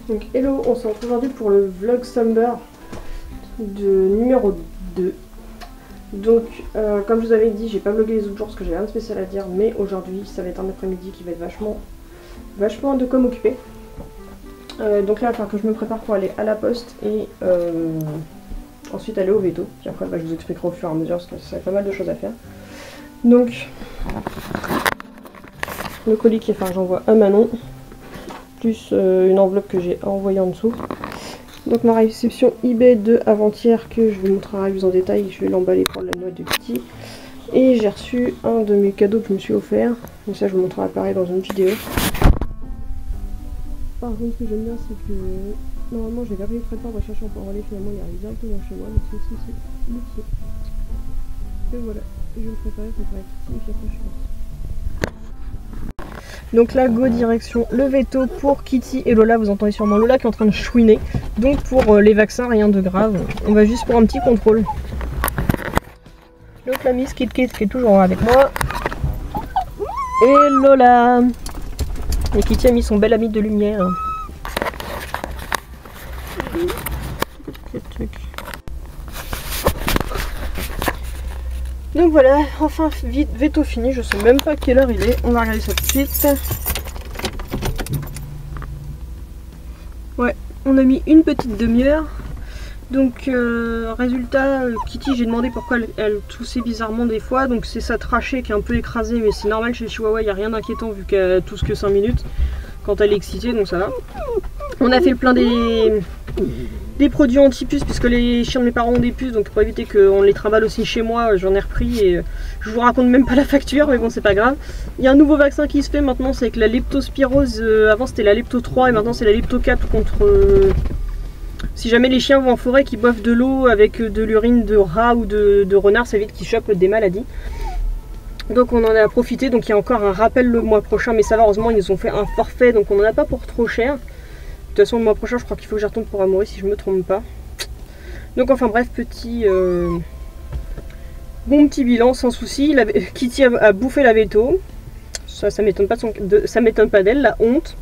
Donc hello, on se retrouve aujourd'hui pour le vlog Summer de numéro 2. Donc comme je vous avais dit, j'ai pas vlogué les autres jours parce que j'ai rien de spécial à dire, mais aujourd'hui ça va être un après-midi qui va être vachement de com occupé. Donc là il va falloir que je me prépare pour aller à la poste et ensuite aller au veto. Puis après je vous expliquerai au fur et à mesure parce que ça a pas mal de choses à faire. Donc le colis qui est fait, j'envoie à Manon, plus une enveloppe que j'ai envoyée en dessous. Donc ma réception eBay de avant-hier que je vous montrerai plus en détail, je vais l'emballer pour la noix de Kitty. Et j'ai reçu un de mes cadeaux que je me suis offert, mais ça je vous montrerai pareil dans une vidéo. Par contre ce que j'aime bien c'est que normalement j'ai gardé le traiteur de chercher pour relais, finalement il arrive directement chez moi, donc c'est ici. Et voilà, je vais le préparer Kitty et puis après je suis partie. Donc là, go direction le veto pour Kitty et Lola. Vous entendez sûrement Lola qui est en train de chouiner. Donc pour les vaccins, rien de grave. On va juste pour un petit contrôle. Donc la Miss Kit qui est toujours avec moi. Et Lola. Et Kitty a mis son bel ami de lumière. Donc voilà, enfin vite, veto fini, je sais même pas quelle heure il est, on va regarder ça tout de suite. Ouais, on a mis une petite demi-heure. Donc résultat, Kitty, j'ai demandé pourquoi elle toussait bizarrement des fois, donc c'est sa trachée qui est un peu écrasée, mais c'est normal chez le Chihuahua, il n'y a rien d'inquiétant vu qu'elle tousse que 5 minutes quand elle est excitée, donc ça va. On a fait le plein des produits anti-puces puisque les chiens de mes parents ont des puces, donc pour éviter qu'on les trimballe aussi chez moi, j'en ai repris et je vous raconte même pas la facture, mais bon c'est pas grave. Il y a un nouveau vaccin qui se fait maintenant, c'est avec la leptospirose, avant c'était la lepto 3 et maintenant c'est la lepto 4 contre... si jamais les chiens vont en forêt qui boivent de l'eau avec de l'urine de rat ou de renard, ça évite qu'ils chopent des maladies. Donc on en a profité, donc il y a encore un rappel le mois prochain, mais ça va, heureusement ils nous ont fait un forfait, donc on en a pas pour trop cher. De toute façon le mois prochain je crois qu'il faut que j'y retourne pour Amaury si je me trompe pas. Donc enfin bref, bon petit bilan sans souci. Kitty a bouffé la veto, ça m'étonne pas d'elle, la honte.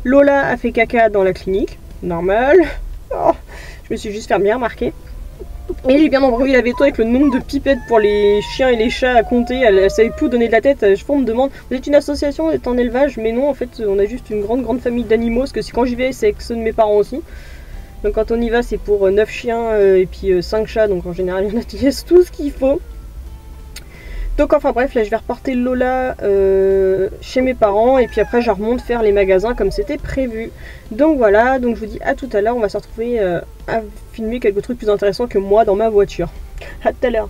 Lola a fait caca dans la clinique, normal. Oh, je me suis juste fait bien remarquer. Et j'ai bien embrouillé la veto avec le nombre de pipettes pour les chiens et les chats à compter. Elle savait plus où donner de la tête. Je me demande, vous êtes une association, vous êtes en élevage? Mais non, en fait, on a juste une grande famille d'animaux. Parce que quand j'y vais, c'est avec ceux de mes parents aussi. Donc quand on y va, c'est pour 9 chiens et puis 5 chats. Donc en général, il y en a qui laissent tout ce qu'il faut. Donc enfin bref, là je vais reporter Lola chez mes parents et puis après je remonte faire les magasins comme c'était prévu. Donc voilà, donc je vous dis à tout à l'heure, on va se retrouver à filmer quelques trucs plus intéressants que moi dans ma voiture. À tout à l'heure.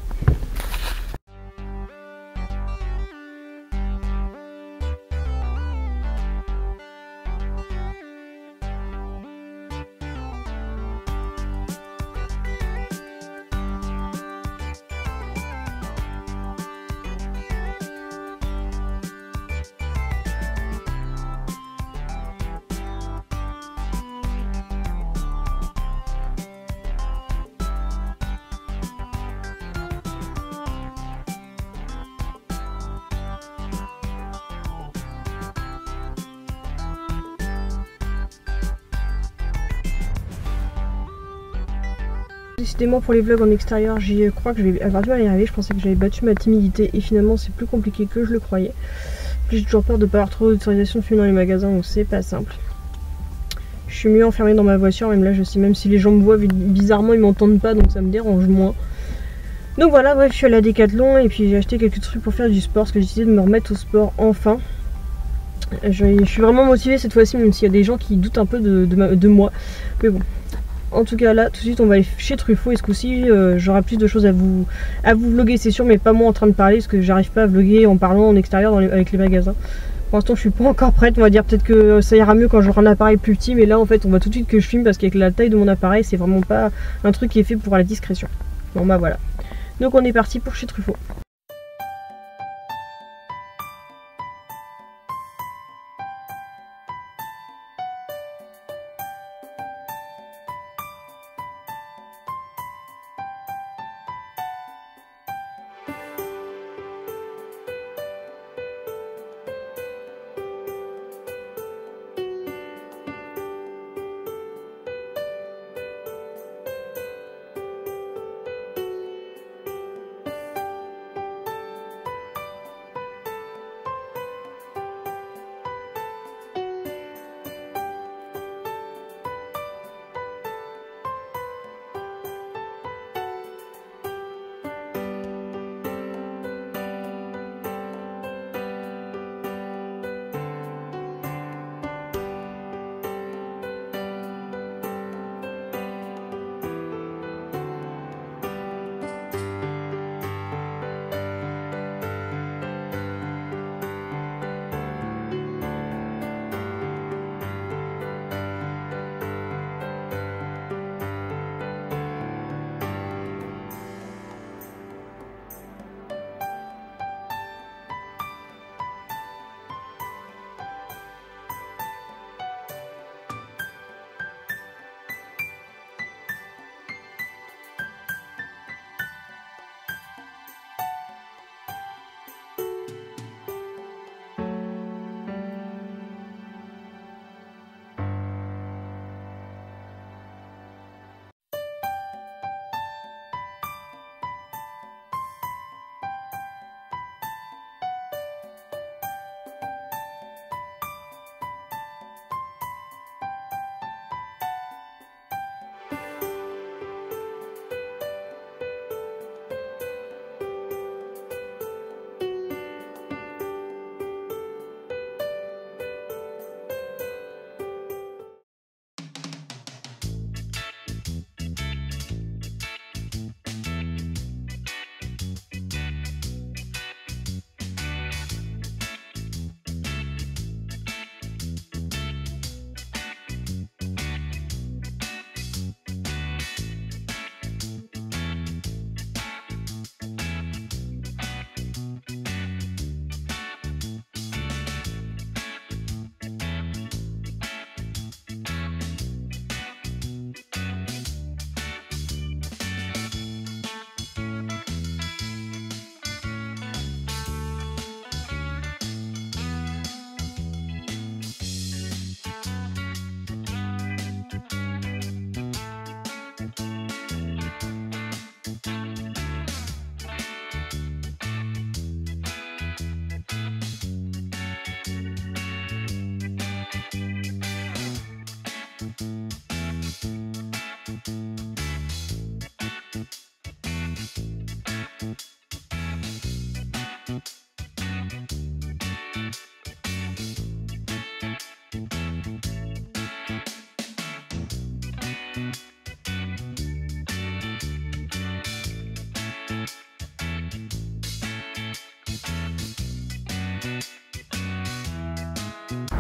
Décidément pour les vlogs en extérieur, j'y crois que je vais avoir du mal à y arriver. Je pensais que j'avais battu ma timidité et finalement c'est plus compliqué que je le croyais. Puis j'ai toujours peur de ne pas avoir trop d'autorisation de fumer dans les magasins, donc c'est pas simple. Je suis mieux enfermée dans ma voiture, même là je sais, même si les gens me voient bizarrement ils m'entendent pas, donc ça me dérange moins. Donc voilà, bref, je suis allée à Decathlon et puis j'ai acheté quelques trucs pour faire du sport, parce que j'ai décidé de me remettre au sport enfin. Je suis vraiment motivée cette fois-ci, même s'il y a des gens qui doutent un peu de moi, mais bon. En tout cas là tout de suite on va aller chez Truffaut et ce coup-ci j'aurai plus de choses à vous vlogger c'est sûr, mais pas moi en train de parler parce que j'arrive pas à vlogger en parlant en extérieur avec les magasins. Pour l'instant je suis pas encore prête, on va dire peut-être que ça ira mieux quand j'aurai un appareil plus petit, mais là en fait on voit tout de suite que je filme parce qu'avec la taille de mon appareil c'est vraiment pas un truc qui est fait pour la discrétion. Bon bah voilà. Donc on est parti pour chez Truffaut.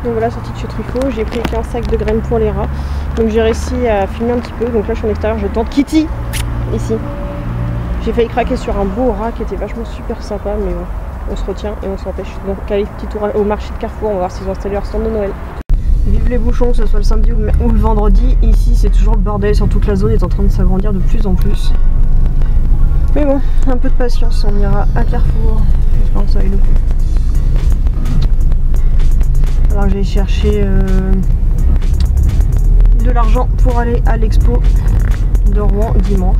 Donc voilà, sortie de chez Truffaut, j'ai pris qu'un sac de graines pour les rats. Donc j'ai réussi à filmer un petit peu. Donc là je suis en extérieur, je tente Kitty ici. J'ai failli craquer sur un beau rat qui était vachement super sympa, mais bon, on se retient et on s'empêche. Donc allez, petit tour au marché de Carrefour, on va voir s'ils ont installé leur stand de Noël. Vive les bouchons, que ce soit le samedi ou le vendredi. Ici c'est toujours le bordel, sur toute la zone est en train de s'agrandir de plus en plus. Mais bon, un peu de patience, on ira à Carrefour. J'espère que ça aille le coup. Alors j'ai cherché de l'argent pour aller à l'expo de Rouen dimanche.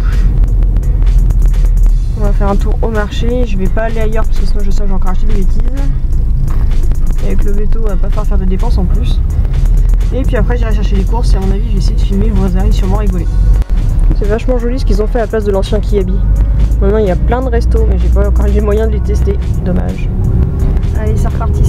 On va faire un tour au marché. Je vais pas aller ailleurs parce que sinon je sais que j'ai encore acheté des bêtises. Et avec le veto, on va pas faire de dépenses en plus. Et puis après j'irai chercher les courses et à mon avis je vais essayer de filmer, vous allez sûrement rigoler. C'est vachement joli ce qu'ils ont fait à la place de l'ancien Kiabi. Maintenant il y a plein de restos mais j'ai pas encore eu les moyens de les tester. Dommage. Allez, c'est reparti.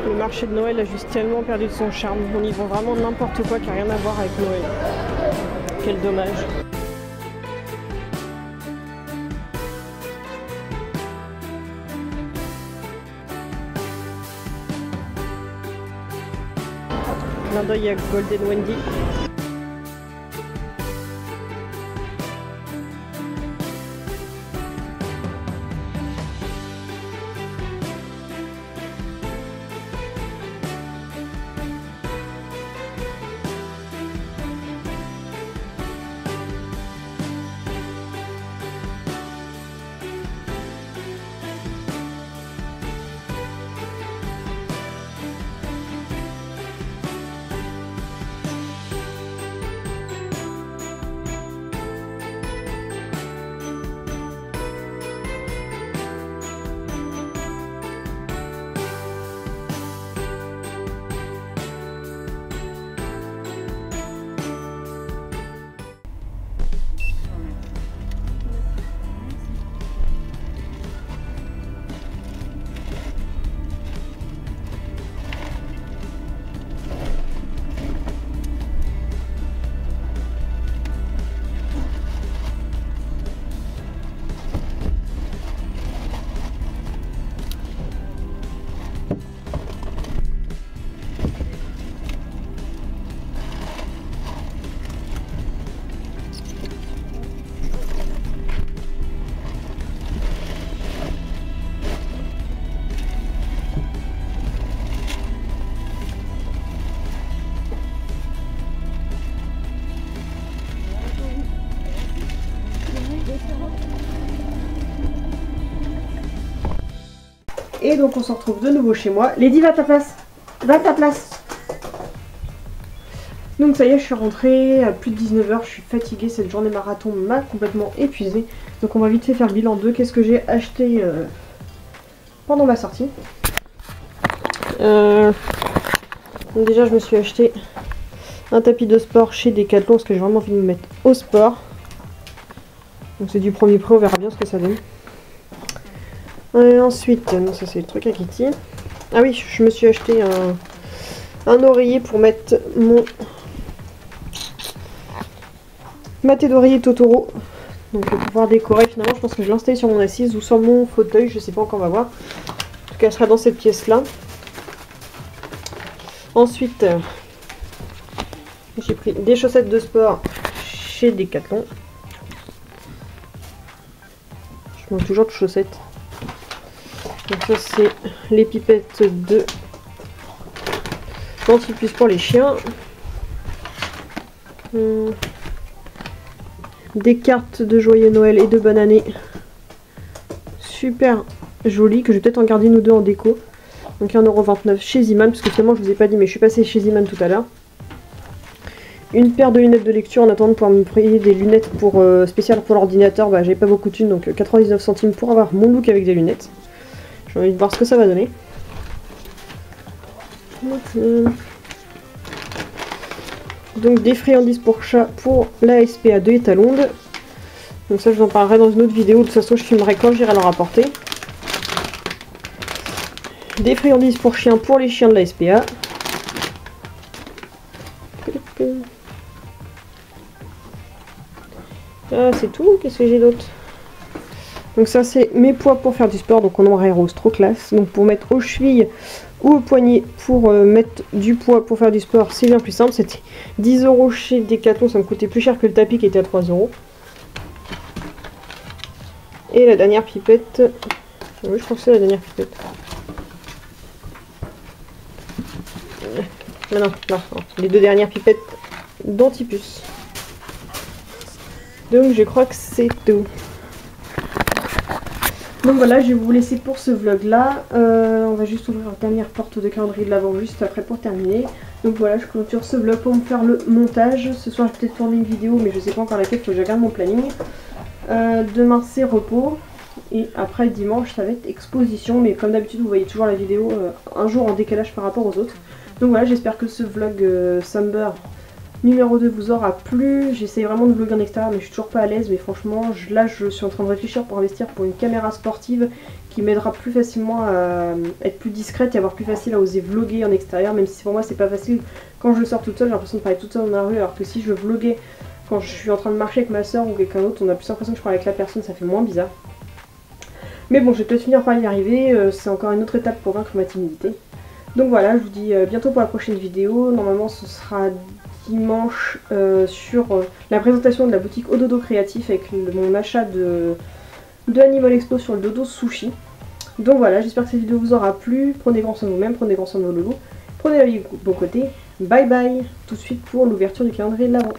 Le marché de Noël a juste tellement perdu de son charme. On y vend vraiment n'importe quoi qui n'a rien à voir avec Noël. Quel dommage. Clin d'œil à Golden Wendy. Et donc on se retrouve de nouveau chez moi. Lady, va à ta place. Va à ta place. Donc ça y est, je suis rentrée à plus de 19 h, je suis fatiguée, cette journée marathon m'a complètement épuisée. Donc on va vite fait faire le bilan de qu'est-ce que j'ai acheté pendant ma sortie. Donc déjà je me suis acheté un tapis de sport chez Decathlon parce que j'ai vraiment envie de me mettre au sport. Donc c'est du premier prix, on verra bien ce que ça donne. Ensuite, non, ça c'est le truc à Kitty. Ah oui, je me suis acheté un oreiller pour mettre ma tête d'oreiller Totoro. Donc pour pouvoir décorer, finalement je pense que je vais l'installer sur mon assise ou sur mon fauteuil, je sais pas encore, on va voir. En tout cas elle sera dans cette pièce là. Ensuite, j'ai pris des chaussettes de sport chez Decathlon. Je manque toujours de chaussettes. Donc ça c'est les pipettes de dentifrice pour les chiens. Des cartes de joyeux Noël et de bonne année. Super jolies, que je vais peut-être en garder une ou deux en déco. Donc 1,29 € chez Ziman, parce que finalement je vous ai pas dit mais je suis passée chez Ziman tout à l'heure. Une paire de lunettes de lecture en attendant de pouvoir me payer des lunettes pour spéciales pour l'ordinateur. Bah j'avais pas beaucoup de thunes, donc 99 centimes pour avoir mon look avec des lunettes. J'ai envie de voir ce que ça va donner. Donc des friandises pour chat pour la SPA de Etalonde. Donc ça je vous en parlerai dans une autre vidéo, de toute façon je filmerai quand j'irai leur apporter. Des friandises pour chiens pour les chiens de la SPA. Ah c'est tout, qu'est-ce que j'ai d'autre? Donc ça c'est mes poids pour faire du sport, donc en noir et rose, trop classe. Donc pour mettre aux chevilles ou aux poignets pour mettre du poids pour faire du sport, c'est bien plus simple. C'était 10 € chez Decathlon, ça me coûtait plus cher que le tapis qui était à 3 €. Et la dernière pipette, oui je crois que c'est la dernière pipette. Non, les deux dernières pipettes d'Antipus. Donc je crois que c'est tout. Donc voilà, je vais vous laisser pour ce vlog là. On va juste ouvrir la dernière porte de calendrier de l'avant juste après pour terminer. Donc voilà, je clôture ce vlog pour me faire le montage. Ce soir je vais peut-être tourner une vidéo mais je sais pas encore laquelle, il faut que je regarde mon planning. Demain c'est repos. Et après dimanche ça va être exposition. Mais comme d'habitude vous voyez toujours la vidéo un jour en décalage par rapport aux autres. Donc voilà, j'espère que ce vlog Summer numéro 2 vous aura plu. J'essaye vraiment de vlogger en extérieur mais je suis toujours pas à l'aise. Mais franchement là je suis en train de réfléchir pour investir pour une caméra sportive qui m'aidera plus facilement à être plus discrète et avoir plus facile à oser vlogger en extérieur. Même si pour moi c'est pas facile quand je sors toute seule, j'ai l'impression de parler toute seule dans la rue. Alors que si je vloguais quand je suis en train de marcher avec ma soeur ou quelqu'un d'autre, on a plus l'impression que je parle avec la personne, ça fait moins bizarre. Mais bon, je vais peut-être finir par y arriver, c'est encore une autre étape pour vaincre ma timidité. Donc voilà, je vous dis bientôt pour la prochaine vidéo. Normalement ce sera dimanche sur la présentation de la boutique Ododo Créatif avec mon achat de Animal Expo sur le dodo sushi. Donc voilà, j'espère que cette vidéo vous aura plu. Prenez grand soin de vous-même, prenez grand soin de vos loulous. Prenez la vie de bon côté. Bye bye. Tout de suite pour l'ouverture du calendrier de l'Avent.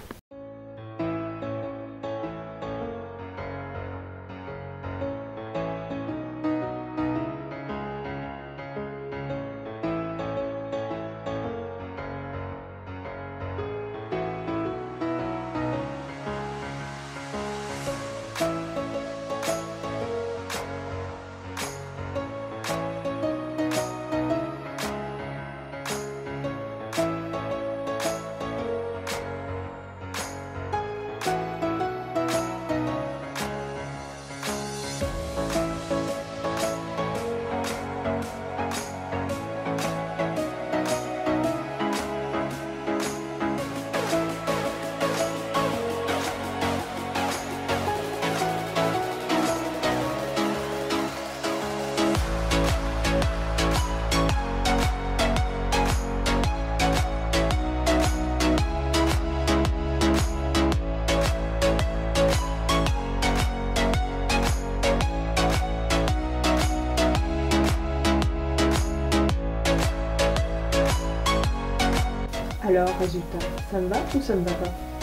Alors, résultat, ça me va ou ça me va pas?